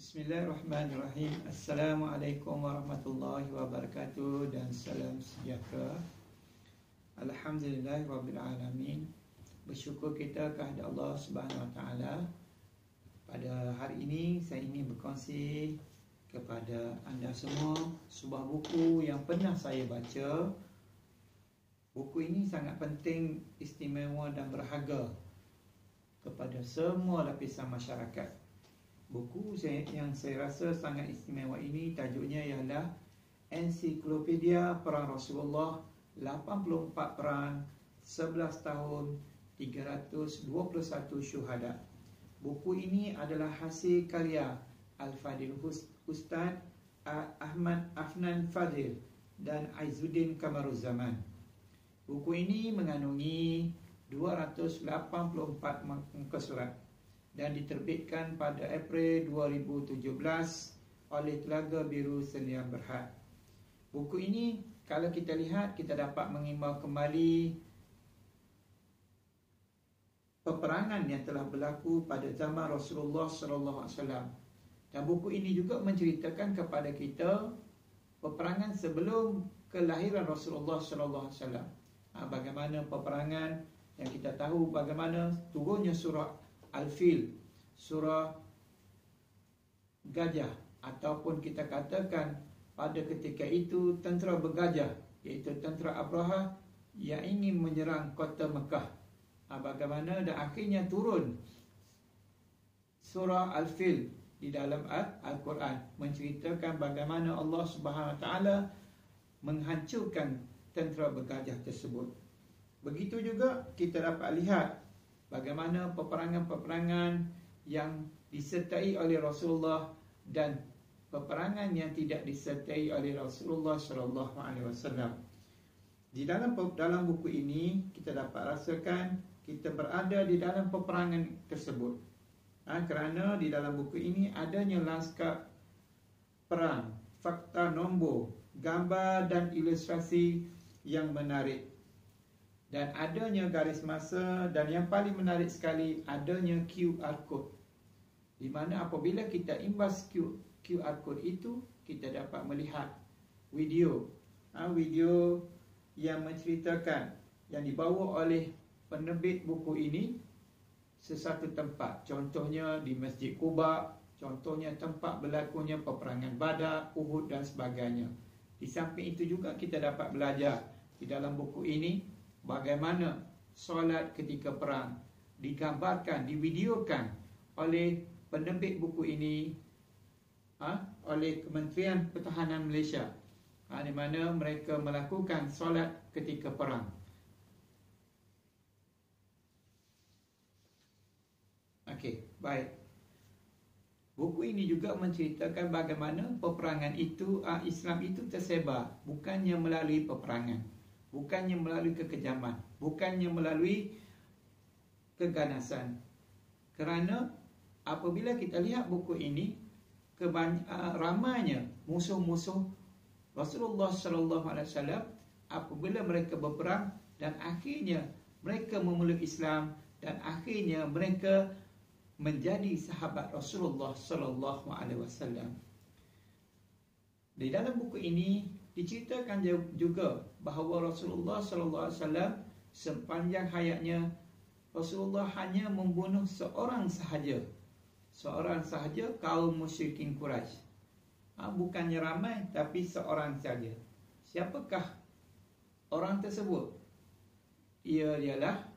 Bismillahirrahmanirrahim. Assalamualaikum warahmatullahi wabarakatuh dan salam sejahtera. Alhamdulillahirrabbilalamin. Bersyukur kita kehadirat Allah Subhanahu Wa Taala. Pada hari ini saya ingin berkongsi kepada anda semua sebuah buku yang pernah saya baca. Buku ini sangat penting, istimewa dan berharga kepada semua lapisan masyarakat. Buku yang saya rasa sangat istimewa ini tajuknya ialah Ensiklopedia Perang Rasulullah, 84 perang, 11 tahun, 321 syuhada. Buku ini adalah hasil karya Al-Fadil Ustaz Ahmad Afnan Fadil dan Aizuddin Kamaruzzaman. Buku ini mengandungi 284 muka surat dan diterbitkan pada April 2017 oleh Telaga Biru Sdn Bhd. Buku ini kalau kita lihat, kita dapat mengimbau kembali peperangan yang telah berlaku pada zaman Rasulullah SAW. Dan buku ini juga menceritakan kepada kita peperangan sebelum kelahiran Rasulullah SAW. Bagaimana peperangan yang kita tahu, bagaimana turunnya surah Al-Fil, surah gajah, ataupun kita katakan pada ketika itu tentera bergajah, iaitu tentera Abraha yang ingin menyerang kota Mekah. Bagaimana dan akhirnya turun surah Al-Fil di dalam Al-Quran, menceritakan bagaimana Allah Subhanahu Wa Taala menghancurkan tentera bergajah tersebut. Begitu juga kita dapat lihat bagaimana peperangan-peperangan yang disertai oleh Rasulullah dan peperangan yang tidak disertai oleh Rasulullah SAW. Di dalam buku ini kita dapat rasakan kita berada di dalam peperangan tersebut. Kerana di dalam buku ini adanya naskah perang, fakta nombor, gambar dan ilustrasi yang menarik. Dan adanya garis masa, dan yang paling menarik sekali adanya QR code, di mana apabila kita imbas QR code itu, kita dapat melihat video yang menceritakan, yang dibawa oleh penerbit buku ini sesuatu tempat. Contohnya di Masjid Quba, contohnya tempat berlakunya peperangan Badar, Uhud dan sebagainya. Di samping itu juga kita dapat belajar di dalam buku ini bagaimana solat ketika perang digambarkan, divideokan oleh penerbit buku ini, oleh Kementerian Pertahanan Malaysia, di mana mereka melakukan solat ketika perang. Okey, baik. Buku ini juga menceritakan bagaimana peperangan itu, Islam itu tersebar bukannya melalui peperangan, bukannya melalui kekejaman, bukannya melalui keganasan. Kerana apabila kita lihat buku ini, ramainya musuh-musuh Rasulullah SAW apabila mereka berperang dan akhirnya mereka memeluk Islam dan akhirnya mereka menjadi sahabat Rasulullah SAW. Di dalam buku ini diceritakan juga bahawa Rasulullah SAW sepanjang hayatnya, Rasulullah hanya membunuh seorang sahaja kaum musyrikin Quraisy. Bukannya ramai, tapi seorang saja. Siapakah orang tersebut? Ia ialah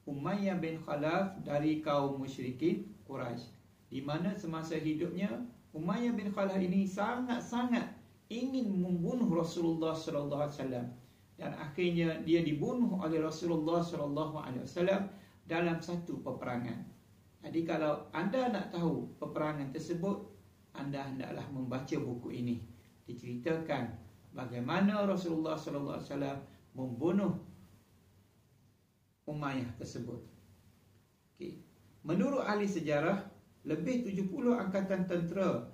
Umayyah bin Khalaf dari kaum musyrikin Quraisy, di mana semasa hidupnya Umayyah bin Khalaf ini sangat-sangat ingin membunuh Rasulullah SAW, dan akhirnya dia dibunuh oleh Rasulullah SAW dalam satu peperangan. Jadi kalau anda nak tahu peperangan tersebut, anda hendaklah membaca buku ini. Diceritakan bagaimana Rasulullah SAW membunuh Umayyah tersebut. Menurut ahli sejarah, lebih 70 angkatan tentera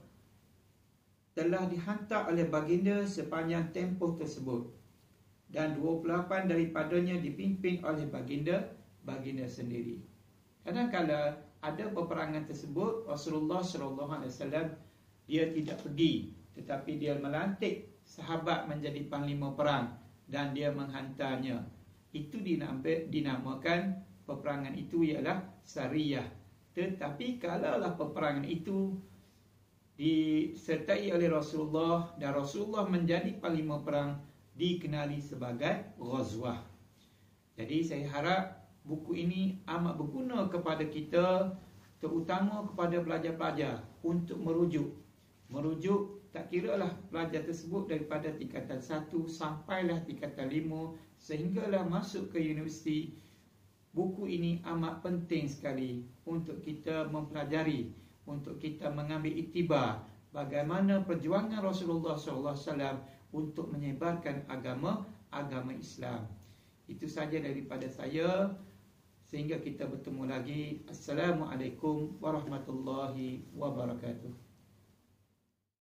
telah dihantar oleh baginda sepanjang tempoh tersebut, dan 28 daripadanya dipimpin oleh baginda sendiri. Kadang-kadang ada peperangan tersebut Rasulullah SAW dia tidak pergi, tetapi dia melantik sahabat menjadi panglima perang dan dia menghantarnya. Itu dinamakan peperangan itu ialah Sariyah. Tetapi kalaulah peperangan itu disertai oleh Rasulullah dan Rasulullah menjadi panglima perang, dikenali sebagai Ghazwah. Jadi saya harap buku ini amat berguna kepada kita, terutama kepada pelajar-pelajar untuk merujuk. Tak kiralah pelajar tersebut daripada tingkatan 1 sampailah tingkatan 5 sehinggalah masuk ke universiti. Buku ini amat penting sekali untuk kita mempelajari, untuk kita mengambil iktibar bagaimana perjuangan Rasulullah SAW untuk menyebarkan agama Islam. Itu saja daripada saya. Sehingga kita bertemu lagi. Assalamualaikum warahmatullahi wabarakatuh.